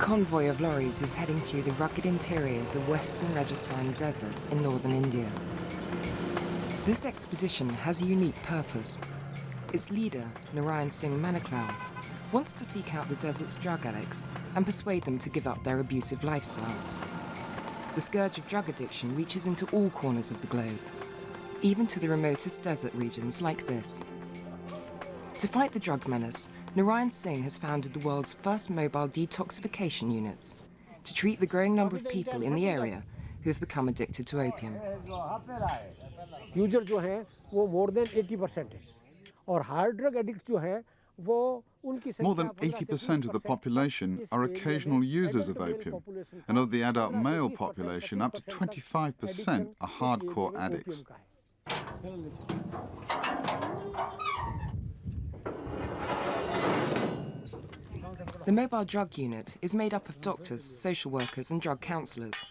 convoy of lorries is heading through the rugged interior of the western Rajasthan desert in northern India. This expedition has a unique purpose. Its leader, Narayan Singh Maniklal, wants to seek out the desert's drug addicts and persuade them to give up their abusive lifestyles. The scourge of drug addiction reaches into all corners of the globe, even to the remotest desert regions like this. To fight the drug menace, Narayan Singh has founded the world's first mobile detoxification units to treat the growing number of people in the area who have become addicted to opium. Users जो हैं वो more than 80% है और hard drug addicts जो हैं वो More than 80% of the population are occasional users of opium, and of the adult male population, up to 25% are hardcore addicts. The mobile drug unit is made up of doctors, social workers and drug counsellors.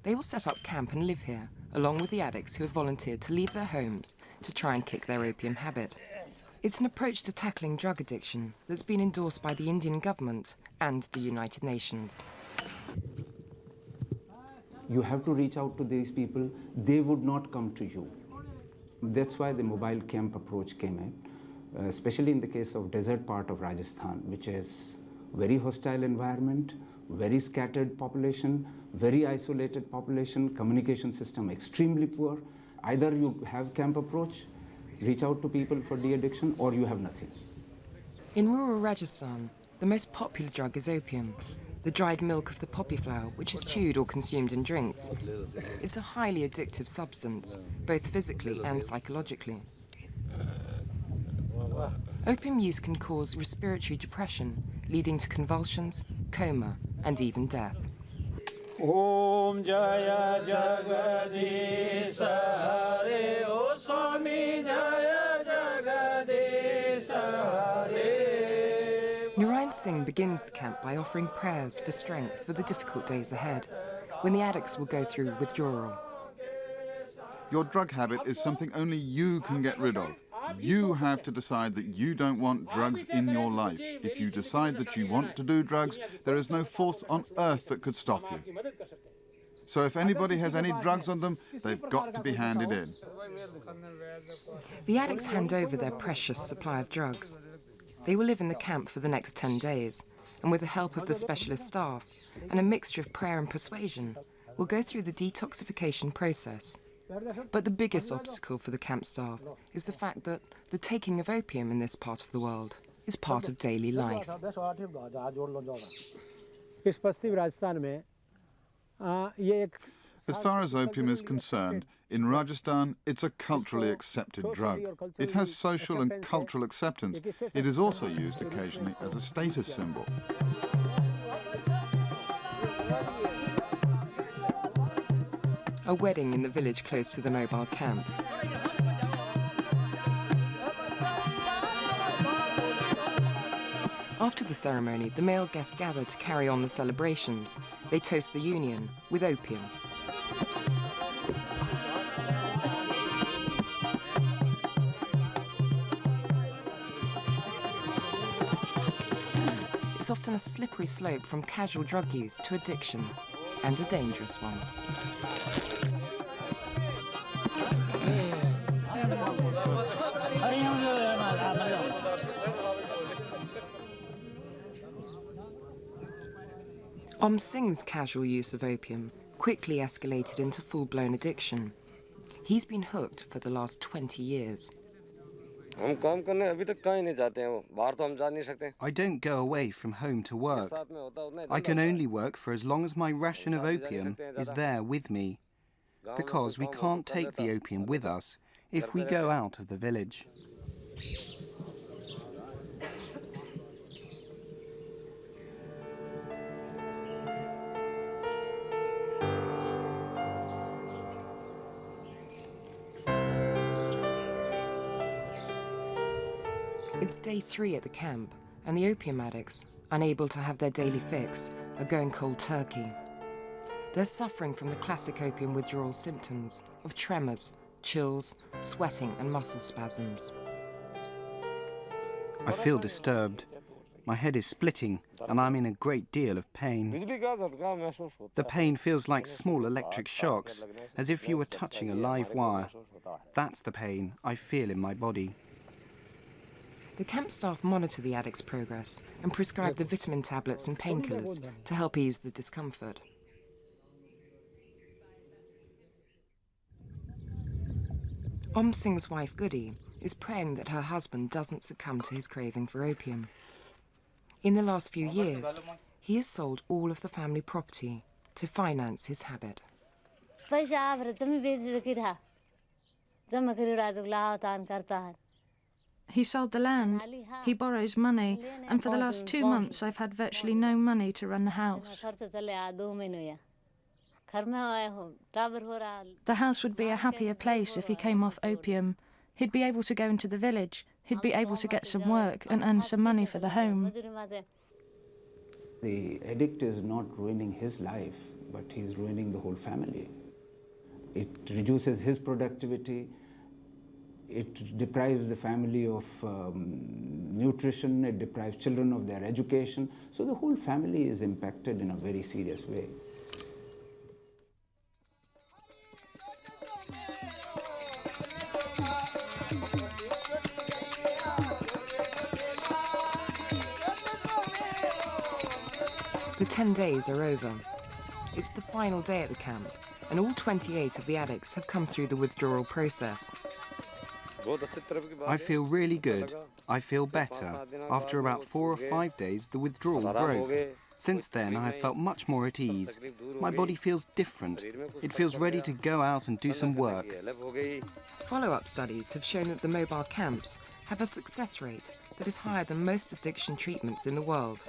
They will set up camp and live here, along with the addicts who have volunteered to leave their homes to try and kick their opium habit. It's an approach to tackling drug addiction that's been endorsed by the Indian government and the United Nations. You have to reach out to these people. They would not come to you. That's why the mobile camp approach came in, especially in the case of desert part of Rajasthan, which is very hostile environment, very scattered population, very isolated population, communication system extremely poor. Either you have camp approach, reach out to people for de-addiction, or you have nothing. In rural Rajasthan, the most popular drug is opium, the dried milk of the poppy flower, which is chewed or consumed in drinks. It's a highly addictive substance, both physically and psychologically. Opium use can cause respiratory depression, leading to convulsions, coma, and even death. Om Jaya Jagadish Hare, O Swami Jaya Jagadish Hare. Narayan Singh begins the camp by offering prayers for strength for the difficult days ahead, when the addicts will go through withdrawal. Your drug habit is something only you can get rid of. You have to decide that you don't want drugs in your life. If you decide that you want to do drugs, there is no force on earth that could stop you. So if anybody has any drugs on them, they've got to be handed in. The addicts hand over their precious supply of drugs. They will live in the camp for the next 10 days, and with the help of the specialist staff and a mixture of prayer and persuasion, will go through the detoxification process. But the biggest obstacle for the camp staff is the fact that the taking of opium in this part of the world is part of daily life. As far as opium is concerned, in Rajasthan, it's a culturally accepted drug. It has social and cultural acceptance. It is also used occasionally as a status symbol. A wedding in the village close to the mobile camp. After the ceremony, the male guests gather to carry on the celebrations. They toast the union with opium. It's often a slippery slope from casual drug use to addiction, and a dangerous one. Om Singh's casual use of opium quickly escalated into full-blown addiction. He's been hooked for the last 20 years. I don't go away from home to work. I can only work for as long as my ration of opium is there with me, because we can't take the opium with us if we go out of the village. It's day 3 at the camp, and the opium addicts, unable to have their daily fix, are going cold turkey. They're suffering from the classic opium withdrawal symptoms of tremors, chills, sweating and muscle spasms. I feel disturbed. My head is splitting and I'm in a great deal of pain. The pain feels like small electric shocks, as if you were touching a live wire. That's the pain I feel in my body. The camp staff monitor the addict's progress and prescribe the vitamin tablets and painkillers to help ease the discomfort. Om Singh's wife Goody is praying that her husband doesn't succumb to his craving for opium. In the last few years, he has sold all of the family property to finance his habit. He sold the land, he borrows money, and for the last 2 months I've had virtually no money to run the house. The house would be a happier place if he came off opium. He'd be able to go into the village, he'd be able to get some work and earn some money for the home. The addict is not ruining his life, but he's ruining the whole family. It reduces his productivity, it deprives the family of nutrition, it deprives children of their education. So the whole family is impacted in a very serious way. The 10 days are over. It's the final day at the camp, and all 28 of the addicts have come through the withdrawal process. I feel really good. I feel better. After about 4 or 5 days, the withdrawal broke. Since then, I have felt much more at ease. My body feels different. It feels ready to go out and do some work. Follow-up studies have shown that the mobile camps have a success rate that is higher than most addiction treatments in the world.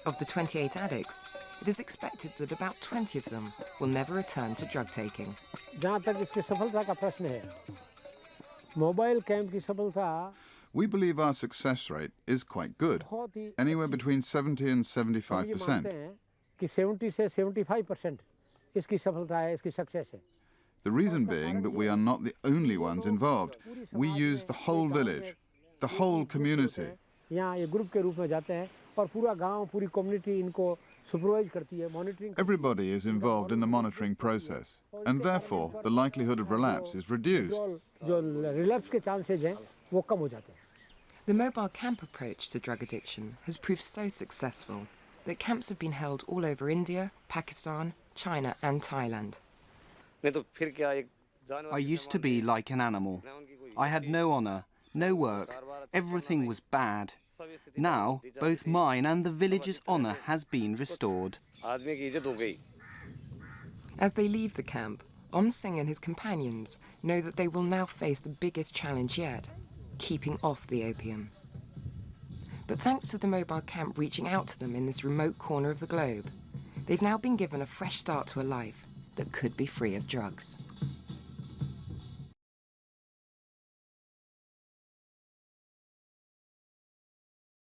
Of the 28 addicts, it is expected that about 20 of them will never return to drug taking. We believe our success rate is quite good, anywhere between 70 and 75%. The reason being that we are not the only ones involved. We use the whole village, the whole community. Everybody is involved in the monitoring process, and therefore the likelihood of relapse is reduced. The mobile camp approach to drug addiction has proved so successful that camps have been held all over India, Pakistan, China and Thailand. I used to be like an animal. I had no honour, no work, everything was bad. Now, both mine and the village's honour has been restored. As they leave the camp, Om Singh and his companions know that they will now face the biggest challenge yet, keeping off the opium. But thanks to the mobile camp reaching out to them in this remote corner of the globe, they've now been given a fresh start to a life that could be free of drugs.